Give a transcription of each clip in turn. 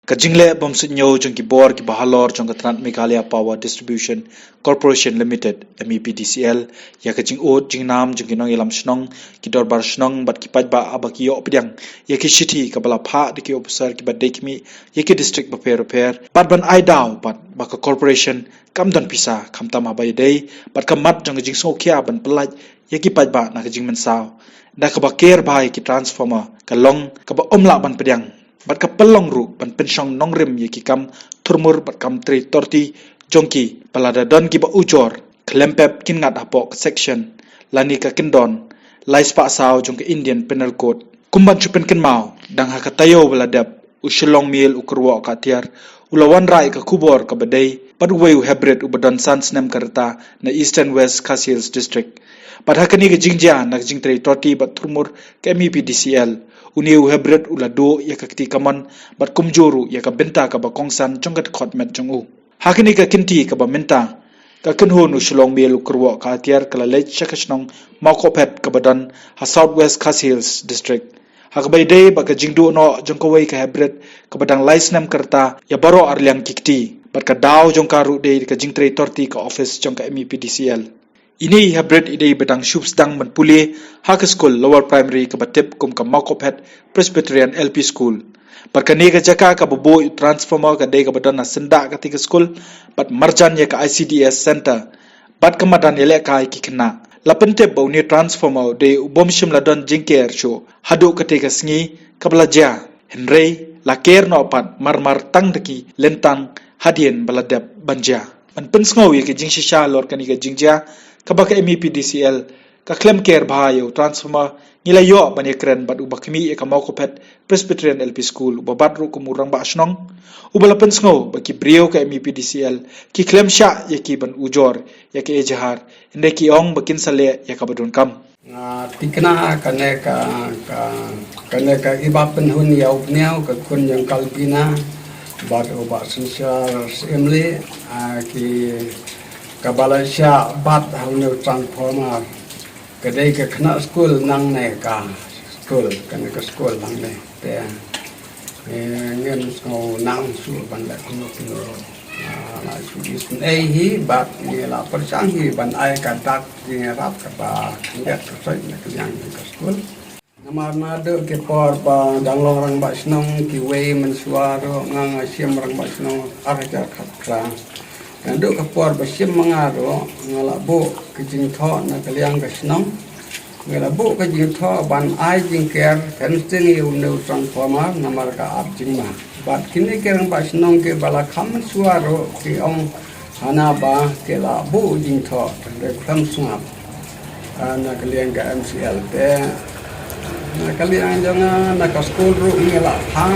Kajingle bomsitnyo jong ki bor ki bahalor jong Trans Meghalaya Power Distribution Corporation Limited MEPDCL ya kajing ot jing nam jong ki nong ilam snong ki dorbar snong bat ki pajba abaki yo pdyang ya ki shiti ka bala pha de ki officer ki badde kimi ya ki district ba per bat ban ai daw bat ba ka corporation kam don pisa khamta ma bai dei bat ka mat jong jing so khia ban pelaj ya ki pajba na kajing men saw da ka ba ker bai ki transformer ka long ka ba omla ban pdyang bat ka pelong ru ban pensyong nongrim ye ki kam turmur bat kam tri torti jongki palada don ki ba ujor klempep kin ngat apok section lani ka kindon lais pa saw jong ka Indian Penal Code kumban chupen kin mau dang ha ka tayo baladap ushilong mil ukurwa ka tiar ulawan rai ka kubor ka badai padway hybrid ubadon sans nem karta na Eastern West Khasi District padhakani ka jingja na jingtre torti bat turmur ka MEPDCL uniu hybrid ulado ya kakti kaman bat kumjoru ya ka benta ka ba kongsan chongat khotmet jongu hakini ka kinti ka ba minta ka kinhonu shlong melu kurwa ka tiar kala lech chakashnong makopet ka badan ha Southwest Khasi District hakbai dei ba ka jingdu no jongkawai ka hybrid ka badang license karta ya baro arliang kikti bat ka daw jongkaru dei ka jingtre torti ka office jongka MEPDCL ini hybrid idei bedang shubsdang man puli hak school lower primary ka batip kum ka makophet Presbyterian LP school parkani ka jaka ka bobo transformer ka dei ka badan na senda ka tika school bat marjan ya ka ICDS center bat ka madan yele ka ki kena lapente bawni transformer de ubom shimla don jingker show hadu ka tika sngi ka balaja henry laker no pat marmar tang deki lentang hadien baladap banja an pensngo ye ke jingshisha lor kani ka jingja kabaka MEPDCL ka claim care bhayo transformer nila yo bani kren bat ubakmi e kamau kopet Presbyterian LP school babat ru kumurang ba asnong ubala pensngo baki brio ka MEPDCL ki claim sha ye ki ban ujor ye ki ejahar inde ki ong bakin sale ye ka badun kam tikna kane ka ibapen hun yau pniau ka kun yang kalpina bat oba sensor assembly ki kabalasya bat halne transformer kedai ke kena school nang ne ka school kana ka school nang ne te ngem so nang su ban la kuno la su is hi bat ni la persang hi ban ai ka dak ni rap ka ba ngat ka sai na ka yang ka school namar na de ke por ba danglong rang ba snong ki wei men suaro ngang siam rang ba snong arja khat kra Nanduk kapor basim mengaro ngalabo kejing tho na kaliang kasnong ngalabo kejing tho ban ai jing ker fencing yu no transformer namar ka ab jing ma bat kini kerang basnong ke bala kham suaro ki ong hana ba ke la bu jing tho de kham sungap na kaliang ka MCL te na kaliang janga na ka school ru ngala ha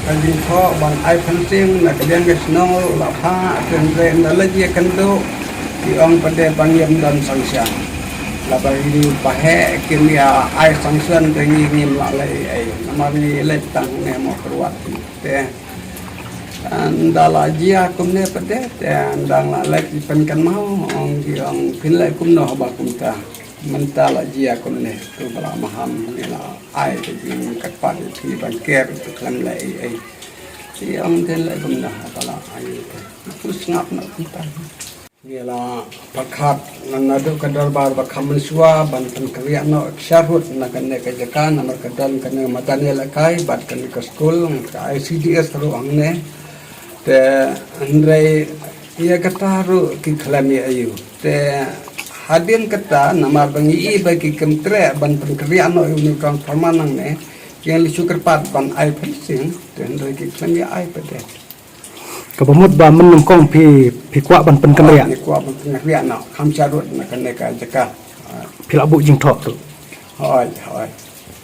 kajing tho ban ai fencing na kalian ke snow la pha kendre na la je kando di ong pade bangyam dan sangsang la ba ini pahe kimia ai sangsan dengi ngim la lai ai namani letang ne mo keruat te andala jia kumne pade te andang la lek penkan mau ong di ong pinlai kumno ba kumta mentala jia kumne tu bala maham ila ai di kat pa di ban ker tu kan lai ai si ang den lai kumna bala ai tu ngap na kumta ila pakhat nanado kadarbar ba khamsua ban kan kriya no sharhut na kan ne ka jakan namar kadan kan matane lakai bat kan ka school ka ICDS ro angne te andre ia kataru ki khlami ayu te hadin kata namar bangi bagi kemtre ban perkrian no uni kan permanang ne yang li sukerpat ban ai fencing dan lagi kami ai pede kabamut ba menum kong pi kwa ban pen kemria ni kwa ban kemria no kham charut na kan ka jaka pila bu jing thok tu hoi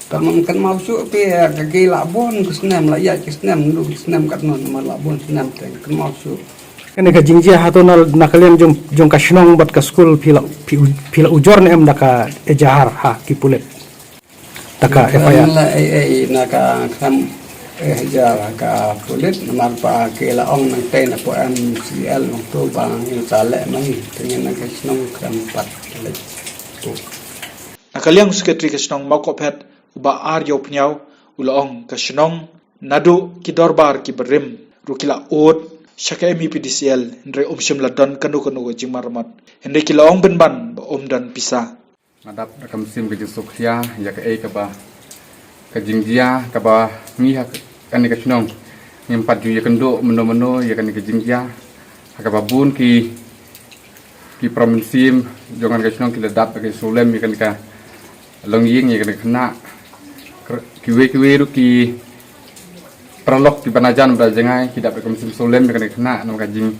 tamam kan mau su pi ka gi labon kusnem la ya kusnem lu kusnem kat non ma labon kusnem kan mau su kene ka jingjia hatonal nakalian jong ka shnong bat ka school pila ujor ne em daka ejahar ha ki pulet taka FIR la na ka kam ejahar ka pulet namar pa ke la ong nang te na po MCL to bang yung sale mangi kanya ka shnong kam pat le to nakaliang secretary ka shnong makophet uba ar yo pnyau ulaong ka shnong nadu ki dorbar ki berim rukila ot shaka MEPDCL ndre umshim ladan kanu jing marmat hende ki laong benban ba dan pisa Adap rakam sim ke suksia ya ke ka ba ka jingjia ka ba ni ha kan ka chnong empat ju ya kendo meno ya kan ka jingjia ka ba bun ki provinsi jangan ka chnong ki ladap ka sulem ya kan ka longying ya kan kena kiwe ru ki prolog di panajan brajangai ki dapat komisim sulem ya kan kena no ka jing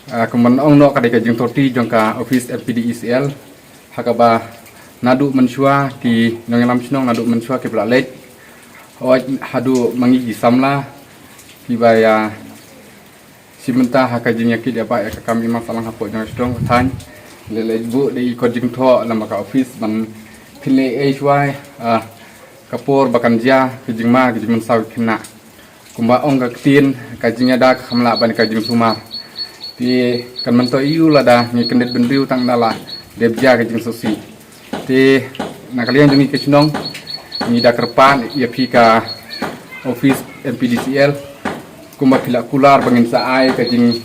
kemen ong no ka jing toti jong ka office MPDCL hakaba nadu mensua ki nongelam chnong nadu mensua ki blalek hadu mangi samla ki baya simenta hakajing yakit ya ba ya kami masalah hapo jong strong tan lele bu de ko jing tho lama ka office man pile HY kapur bakan dia kijing ma kijing mensau kena kumba ong ka tin kajingnya dak hamla ban kajing sumar ti kan mento iu lada ni kendet bendiu tang dala debja kajing sosi ti nakalian jungi kechnong ni dak kerpan ya pika office MPDCL kumba pila kular bangin sa ai kajing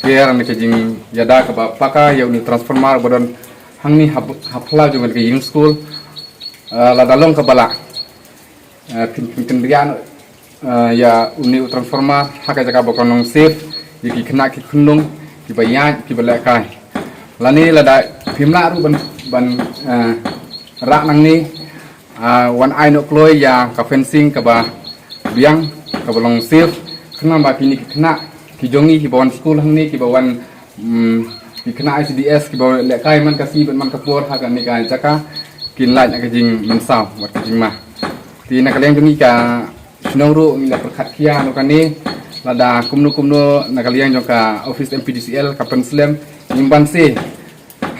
care ni kajing yada ka paka ya uni transformer bodon hangni hapla jungan kajing school lada long ka bala kendrian ya uni transformer haka jaga bokonong safe yiki kena ki kunung ki bayan ki balakai lani lada pimla ru ban rak nang ni wan ai no kloi ya ka fencing ka ba biang ka bolong safe kena ba kini ki kena ki jongi ki bawan school hang ni ki bawan ki kena ICDS ki bawan lekai man ka si man ka por haka ni ka jaka kin lai ka jing mensau wat ka jing ma ti nakalian jongi ka Sinongru ngila perkat kia no kani lada kumnu nakalian joka office MPDCL kapen slam nimban se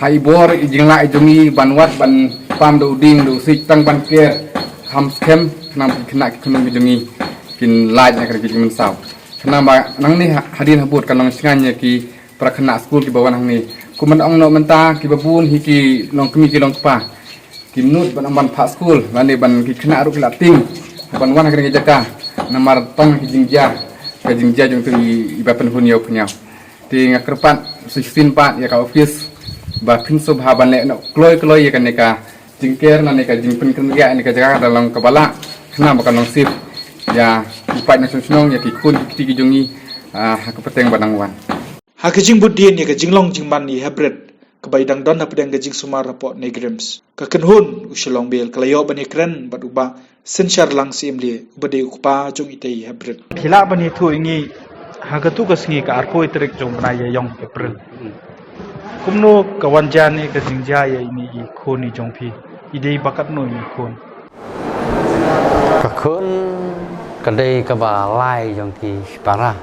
haibor jingla jongi banwat ban pam do ding do sik tang ban care ham scam nam kena kunung jongi kin laj nak kerja mensau kenapa nang ni hadin habut kanong singanya ki prakena school ki bawan nang ni kuman ong no menta ki babun hiki nong kemi ki long pa ki nut ban amban pa school lani ban ki kena ru kilating ban wan kena jaka namar tong ki jingja jong tu ibapen hunyau punya ti ngakerpan 16 pat ya ka office ba pinso bhaban le no kloi ya kan ka jingker na ka jingpen kerja ni ka jaga dalam kepala kena bakan nong sip ya ipat na sunong ya ki kun ki jongi ka peteng banang wan hakajing budien ya ka jinglong jingman ni hybrid kebaidang don hapedang gajing sumar rapot negrims ka kenhun usilong bel kalayo bani kren baduba sensyar lang simli ubade ukpa jong itei hybrid phila bani thu ingi hagatu ka singi ka arpo itrik jong bana ya yong april kumno kawanjan ni ka jingja ya ini i khoni jong phi idei bakat no ni khon ka khon kadai ka ba lai jong ki para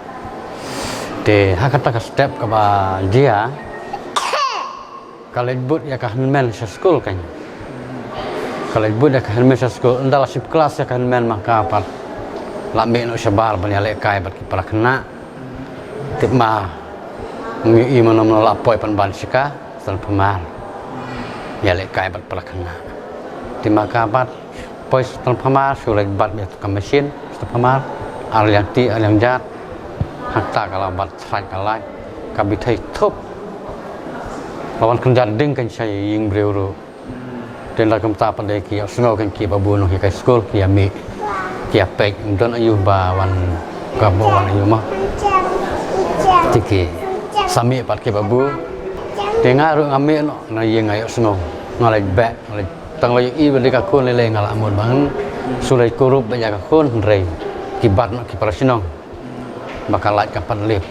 de hakata ka step ka ba dia kalau ibut ya kan men sa school kan kalau ibut ya kan men sa school ndala sip kelas ya kan men maka apa lambe no sabar banya le kai bat para kena tip ma ngi mana la poi pan ban sika sal pemar ya le kai bat para kena ti maka bat poi sal pemar sulek bat ya ka mesin sal pemar al yang ti al yang jat hatta kalau bat sai kalai kabithai thop lawan kenjat ding kan saya ying breuro dan la kamta pandai ki sngo kan ki babuno ki kai school ki ami ki apek don ayu ba wan ka bo wan ayu ma tiki sami pat ki babu tenga ru ngami no na ying ayo sngo ngalai ba ngalai tang lai i beli ka kun lele ngala mon bang sulai kurup banyak ka kun rei ki bat no ki parasinong bakal lat kapan lip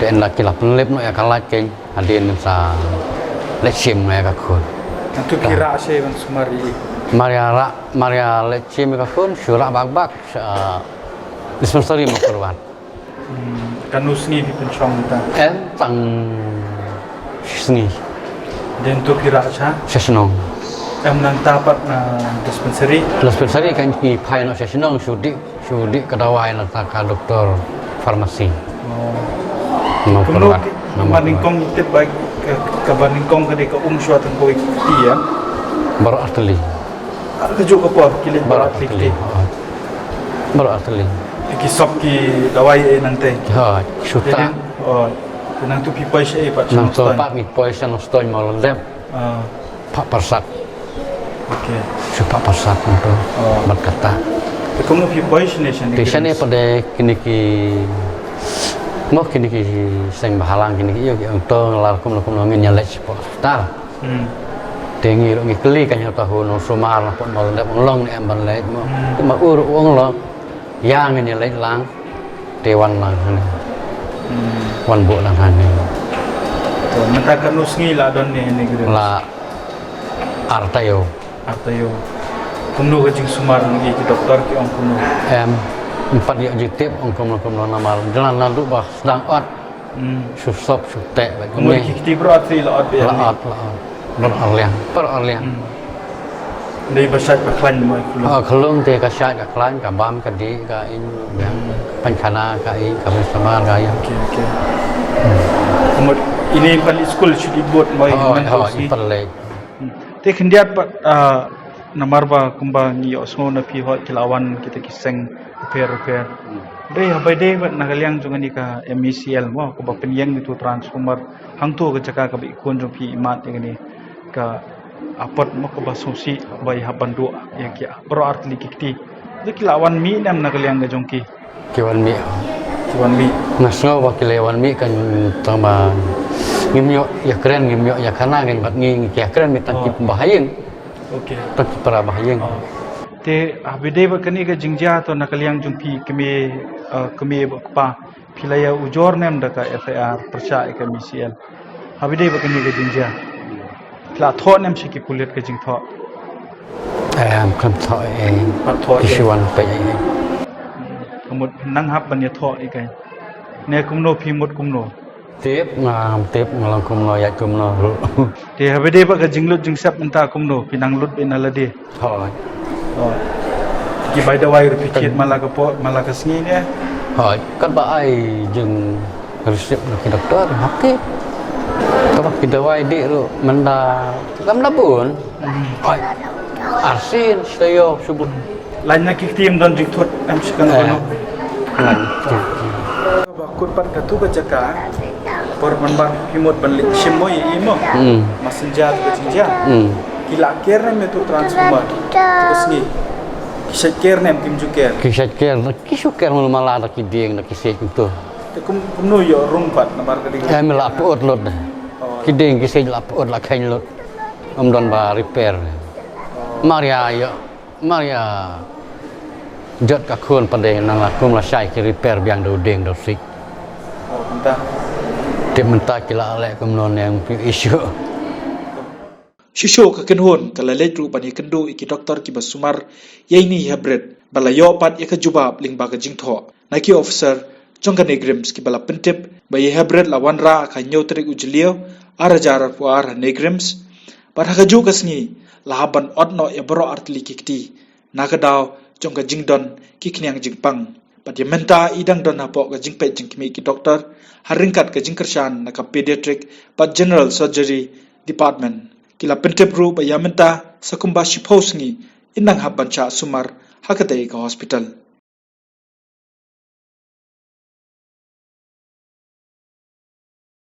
dan laki lapan lip no ya kalat ken hadin sa lecim ya kakun tu kira saya ban sumari Maria lecim kakun syura bak dispensary mo kurwan kanus ni di pencong ta tang sni dan tu kira cha sesnong nang tapat na dispensary kan ki pai no sesnong sudi kadawai na ta ka doktor farmasi mau kurwan Maningkong itip baik ke Maningkong ke deka suatu koi dia baru arteli kejuk apa kilit baru arteli arteli baru arteli Ki sop ki dawai nang te. ha suta Oh, nang tu pi pai she pat nang to ston. pak mi poi san stoi mal lem Ah, pak persat okey. supa persat untuk berkata Te kum no pi pai she nation. di sana pada kini ki mau kini ki seng bahalang kini ki yo ki untuk lar kum ngin nyalek sport tar tengi ro ngi keli kan yo tahu no sumar pun mal lem long em ban lek mo ma ur uang lo yang ngin nyalek lang dewan lang wan bu lang han To mata kan usngi la don ni gede. la artayo Atayo. Kumno ka jing sumar ngi ki doktor ki ong kumno. em empat dia jitip ongkom namal jalan lalu bah sedang ot susop sutek Kumno ki ti bro atri la at be. laat beraliang Dei basat pa klan mo kulo. kelung te ka syat ka klan ka bam ka di ka in yang pankana ka i ka bersama ka ya Okey okey. Kumot ini pan school should ibot mo man oh si. perle Te kendiat pat namarba kumba ngi osmo na pi hot kilawan kita kiseng repair. Dei habai dei pat nagaliang jungan ka MECL mo ko ba penyang itu transformer hangtu ka jaka ka bi kun jong pi imat ngani ka apat mo ko ba susi bai habandu ya ki bro art li kikti. De kilawan mi nam nagaliang ga jongki. kiwan mi Kiwan mi. ngasno wa kilewan mi kan tama ngimyo ya keren ngimyo ya kana ngin bat ngi ya keren mi tangki pembahayeng Okey. tangki para bahayeng Te abide ba kani ga jingja to nakaliang jumpi kami pa pilaya ujor nem da ka FIR persya ka MCL abide ba kani ga jingja kla tho nem shi ki pulet ga jing tho kan tho pat tho kisiwan pe kumut nang hap ban ya tho i kai ne kumno phi mut kumno tiếp ngalang kumno ya kumno te abide ba ga jinglut jingsap enta kumno pinang lut bin alade thôi ki bai da wai ru pikit malaka po malaka sngi ne hỏi các bạn ai dừng resep ke dokter hakik kalau kita wai di ru menda kam labun hỏi arsin stayo subuh lain na ki tim don jing thot am sikan kono bakut pat katu ka jaka por manbar pimot banlik shimoy imo masenja ka jinja kila kerne me tu transformer terus ni kisah kerne tim juker kisah ker malah ada kiding nak kisah itu te kumno yo rum pat nabar ka ding em la pot lot kiding kisah la pot la kain lot don ba repair Maria jot ka khun padeng nang la kum la sai ki repair biang do ding do sik entah tim mentah kila lek kum non yang isu Shisho ka kenhon kala ledru bani kendo iki doktor ki basumar yaini habret bala yo pat ya ka jubab ling ba ka jingtho naki officer jongka negrims ki bala pentep ba ye habret la wanra ka nyotrik ujlio arajar puar negrims par ha ka ju kasni la haban odno ya bro artli kikti nakadaw jongka jingdon ki knyang jingpang pat ya menta idang don hapo ka jingpe jingkimi ki doktor haringkat ka jingkershan na ka pediatric pat general surgery department kila pentep ru ba yamenta sakumba shipos ngi inang habancha sumar hakatei ka hospital